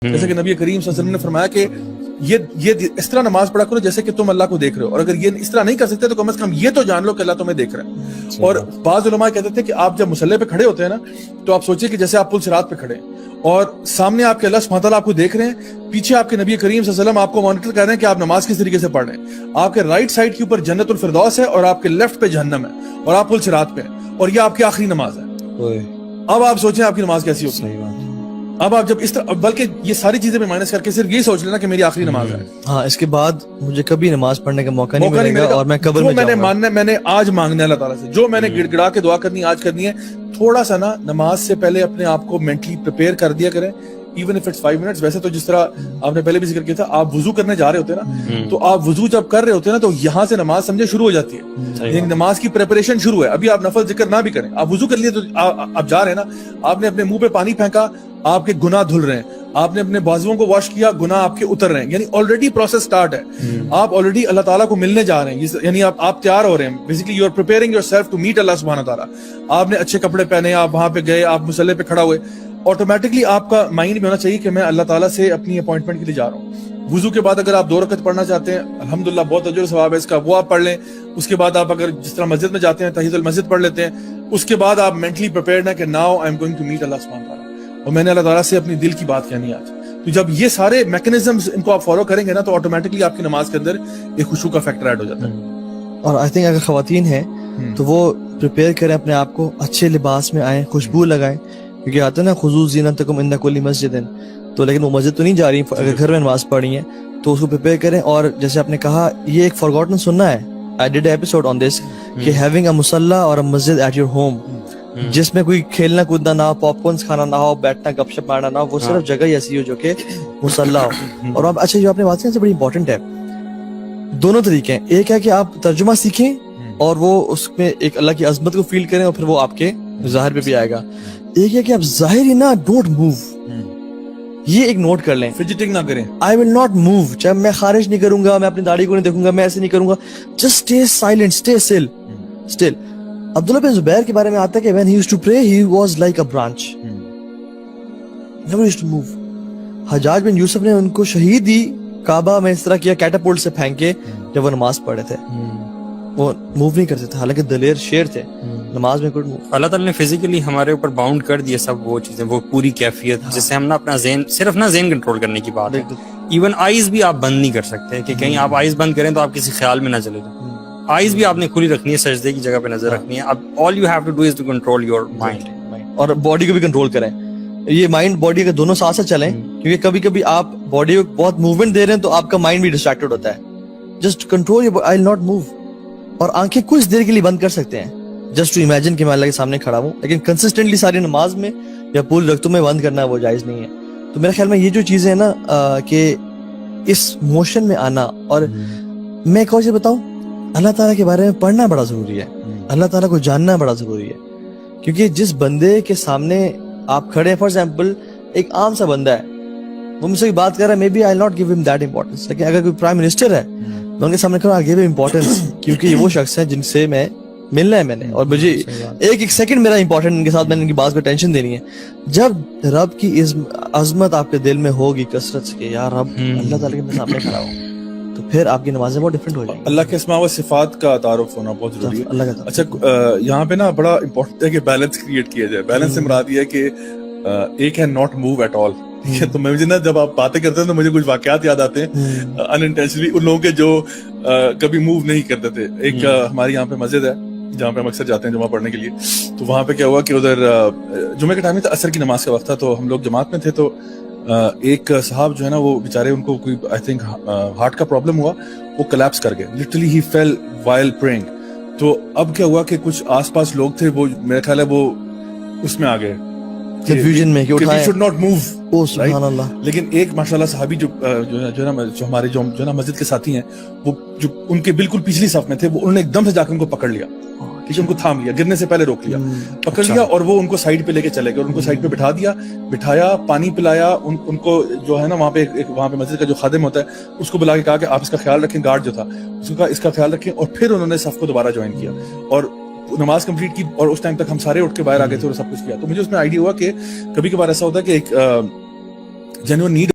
جیسے کہ نبی کریم صلی اللہ علیہ وسلم نے فرمایا کہ یہ اس طرح نماز پڑھا کرو جیسے کہ تم اللہ کو دیکھ رہے ہو، اور اگر یہ اس طرح نہیں کر سکتے تو کم از کم یہ تو جان لو کہ اللہ تمہیں دیکھ رہا ہے۔ اور بعض علماء کہتے تھے کہ آپ جب مصلی پہ کھڑے ہوتے ہیں نا تو آپ سوچیں کہ جیسے آپ پل صراط پہ کھڑے ہیں اور سامنے آپ کے اللہ سبحانہ تعالیٰ آپ کو دیکھ رہے ہیں، پیچھے آپ کے نبی کریم صلی اللہ علیہ وسلم آپ کو مانیٹر کر رہے ہیں کہ آپ نماز کس طریقے سے پڑھ رہے ہیں۔ آپ کے رائٹ سائڈ کے اوپر جنت الفردوس ہے اور آپ کے لیفٹ پہ جہنم ہے اور آپ پل صراط پہ ہیں اور یہ آپ کی آخری نماز ہے۔ اب آپ سوچیں آپ کی نماز کیسی ہوگی۔ اب آپ جب اس طرح، بلکہ یہ ساری چیزیں میں مائنس کر کے صرف یہی سوچ لینا کہ میری آخری نماز ہے، ہاں اس کے بعد مجھے کبھی نماز پڑھنے کا موقع نہیں ملے گا اور میں قبر میں میں نے ماننا، میں نے آج مانگنا ہے اللہ تعالیٰ سے، جو میں نے گڑ گڑا کے دعا کرنی آج کرنی ہے۔ تھوڑا سا نا نماز سے پہلے اپنے آپ کو مینٹلی پریپیئر کر دیا کریں، ایون اف اٹس 5 منٹس۔ ویسے تو جس طرح آپ نے پہلے بھی ذکر کیا تھا، آپ وضو کرنے جا رہے ہوتے ہیں نا تو آپ وضو جب کر رہے ہوتے ہیں نا تو یہاں سے نماز سمجھے شروع ہو جاتی ہے، یعنی نماز کی پریپریشن شروع ہے۔ ابھی آپ نفل ذکر نہ بھی کریں، آپ وضو کر لیے تو آپ جا رہے ہیں نا، آپ نے اپنے منہ پہ پانی پھینکا، آپ کے گناہ دھل رہے ہیں، آپ نے اپنے بازوؤں کو واش کیا، گناہ آپ کے اتر رہے ہیں، یعنی آلریڈی پروسیس سٹارٹ ہے۔ آپ آلریڈی اللہ تعالیٰ کو ملنے جا رہے ہیں، یعنی آپ تیار ہو رہے ہیں، basically you are preparing yourself to meet Allah سبحانہ تعالیٰ۔ آپ نے اچھے کپڑے پہنے، آپ وہاں پہ گئے، آپ مصلی پہ کھڑا ہوئے، آٹومیٹکلی آپ کا مائنڈ میں ہونا چاہیے کہ میں اللہ تعالیٰ سے اپنی اپوائنٹمنٹ کے لیے جا رہا ہوں۔ وضو کے بعد اگر آپ 2 رکعت پڑھنا چاہتے ہیں، الحمدللہ بہت اجر و ثواب ہے اس کا، وہ آپ پڑھ لیں۔ اس کے بعد آپ اگر جس طرح مسجد میں جاتے ہیں تحیۃ المسجد پڑھ لیتے ہیں۔ اس کے بعد آپ مینٹلی پریپیئرڈ ہیں کہ now I am going to meet Allah سبحانہ تعالیٰ، اور میں نے اللہ تعالیٰ سے اپنی دل کی بات کہنی ہے آج۔ تو جب یہ سارے میکنزمز ان کو آپ فالو کریں گے نا تو آٹومیٹکلی آپ کی نماز کے اندر ایک خشوع کا فیکٹر ایڈ ہو جاتا ہے۔ اور آئی تھنک اگر خواتین ہیں تو وہ پریپیئر کریں اپنے آپ کو، اچھے لباس میں آئیں، خوشبو لگائیں، کیونکہ آتے ہیں نا خذوا زینتکم عند کل مسجد، تو لیکن وہ مسجد تو نہیں جا رہی، اگر گھر میں نماز پڑھ رہی ہیں تو اس کو پریپیئر کریں۔ اور جیسے آپ نے کہا یہ ایک فارگوٹن سننا ہے، آئی ڈیڈ ایپیسوڈ آن دس، کہ ہیونگ اے مصلی اور اے مسجد ایٹ یور ہوم، جس میں کوئی کھیلنا کودنا نہ ہو، پاپ کارنس کھانا نہ ہو، بیٹھنا گپ شپ مارنا نہ ہو، وہ صرف جگہ ہی ایسی ہو جو کہ مصلی ہو۔ اور اب اچھا جو آپ نے بات کی سے بڑی امپورٹنٹ ہے، دونوں طریقے ہیں، ایک ہے کہ آپ ترجمہ سیکھیں اور وہ اس میں ایک اللہ کی عظمت کو فیل کریں اور پھر وہ آپ کے ظاہر پہ بھی آئے گا۔ ایک ہے کہ آپ ظاہر ہی نہ ڈونٹ موو، یہ ایک نوٹ کر لیں، فجٹنگ نہ کریں، آئی ول ناٹ موو، چاہے میں خارج نہیں کروں گا، میں اپنی داڑھی کو نہیں دیکھوں گا، میں ایسے نہیں کروں گا، just stay silent, stay still. Abdullah bin Zubair کے بارے میں آتا ہے کہ when he used to pray he was like a branch, never used to move۔ حجاج بن یوسف نے ان کو شہید دی، کعبہ میں اس طرح کیا کیٹاپولٹ سے پھینک کے جب وہ نماز پڑھے تھے، وہ موو نہیں کرتے تھے، حالانکہ دلیر شیر تھے، نماز میں کوئی موو۔ اللہ تعالیٰ نے فزیکلی ہمارے اوپر باؤنڈ کر دیا سب وہ چیزیں، وہ پوری کیفیت جس سے ہم نا اپنا ذہن، صرف نا ذہن کنٹرول کرنے کی بات ہے۔ ایون آئیز بھی آپ بند نہیں کر سکتے کہ کہیں آپ آئیز بند کریں تو آپ کسی خیال میں نہ چلے جائیں۔ آئیز بھی آپ نے کھلی رکھنی ہے، سجدے کی جگہ پہ نظر رکھنی ہے۔ اب all you have to do is to control your mind, اور باڈی کو بھی کنٹرول کریں۔ یہ مائنڈ باڈی کے دونوں ساتھ ساتھ چلیں، کیونکہ کبھی کبھی آپ باڈی کو بہت موومنٹ دے رہے ہیں تو آپ کا مائنڈ بھی ڈسٹریکٹڈ ہوتا ہے۔ Just control your, I will not move, اور آنکھیں کچھ دیر کے لیے بند کر سکتے ہیں، جسٹ ٹو امیجن کہ میں اللہ کے سامنے کھڑا ہوں، لیکن کنسسٹنٹلی ساری نماز میں یا پوری رکعتوں میں بند کرنا وہ جائز نہیں ہے۔ تو میرے خیال میں یہ جو چیزیں ہیں نا کہ اس موشن میں آنا، اور میں ایک اور چیز بتاؤں، اللہ تعالیٰ کے بارے میں پڑھنا بڑا ضروری ہے، اللہ تعالیٰ کو جاننا بڑا ضروری ہے، کیونکہ جس بندے کے سامنے آپ کھڑے ہیں، فار ایگزامپل ایک عام سا بندہ ہے، وہ مجھ سے بات کر رہا ہے، maybe I not give ہم دیٹ امپورٹنس، لیکن اگر کوئی پرائم منسٹر ہے میں ان کے سامنے کھڑا، آئی گیو ہم امپورٹنس، کیونکہ یہ وہ شخص ہیں جن سے میں ملنا ہے، میں نے، اور مجھے ایک سیکنڈ میرا امپورٹنٹ ان کے ساتھ، میں نے ان کی بات کو ٹینشن دینی ہے۔ جب رب کی عظمت آپ کے دل میں ہوگی کثرت سے کہ یار رب اللہ تعالیٰ کے سامنے کھڑا ہو، تو پھر آپ کی نمازیں بہت ڈفرینٹ ہو جائیں گی۔ اللہ کے اسماء و صفات کا تعارف ہونا بہت ضروری ہے۔ اچھا یہاں پہ نا بڑا امپورٹنٹ ہے کہ بیلنس کریٹ کیا جائے۔ بیلنس سے مراد یہ ہے کہ ایک ہے ناٹ موو ایٹ آل، ٹھیک ہے؟ تو میں مجھے نا جب آپ باتیں کرتے ہیں تو مجھے کچھ واقعات یاد آتے ہیں ان انٹینشنلی ان لوگوں کے جو کبھی موو نہیں کرتے تھے۔ ایک ہمارے یہاں پہ مسجد ہے جہاں پہ ہم اکثر جاتے ہیں جمعہ پڑھنے کے لیے، تو وہاں پہ کیا ہوا کہ ادھر جمعہ کے ٹائم میں تھا، عصر کی نماز کا وقت تھا، تو ہم لوگ جماعت میں تھے، تو ایک صاحب جو ہے نا وہ بیچارے ان کو کوئی آئی تھنک ہارٹ کا پرابلم ہوا، وہ کلیپس کر گئے، لٹرلی ہی فیل وائل پریئنگ۔ تو اب کیا ہوا کہ کچھ آس پاس لوگ تھے، وہ میرا خیال ہے وہ اس میں آ گئے کنفیوژن میں کہ we should not move، او سبحان اللہ۔ لیکن ایک ماشاءاللہ صحابی جو ہمارے جو نا مسجد کے ساتھی ہیں، وہ جو ان کے بالکل پچھلی صف میں تھے، وہ انہوں نے ایک دم سے جا کے ان کو پکڑ لیا، ان کو تھام لیا، گرنے سے پہلے روک لیا، پکڑ لیا، اور وہ ان کو سائڈ پہ لے کے چلے گئے، اور ان کو سائڈ پہ بٹھایا، پانی پلایا، ان کو جو ہے نا وہاں پہ مسجد کا جو خادم ہوتا ہے اس کو بلا کے کہا کہ آپ اس کا خیال رکھیں، گارڈ جو تھا اس کو کہا اس کا خیال رکھیں، اور پھر انہوں نے صف کو دوبارہ جوائن کیا اور نماز کمپلیٹ کی، اور اس ٹائم تک ہم سارے اٹھ کے باہر آ گئے تھے اور سب کچھ کیا۔ تو مجھے اس میں آئیڈیا ہوا کہ کبھی کبھار ایسا ہوتا ہے کہ ایک جینوئن نیڈ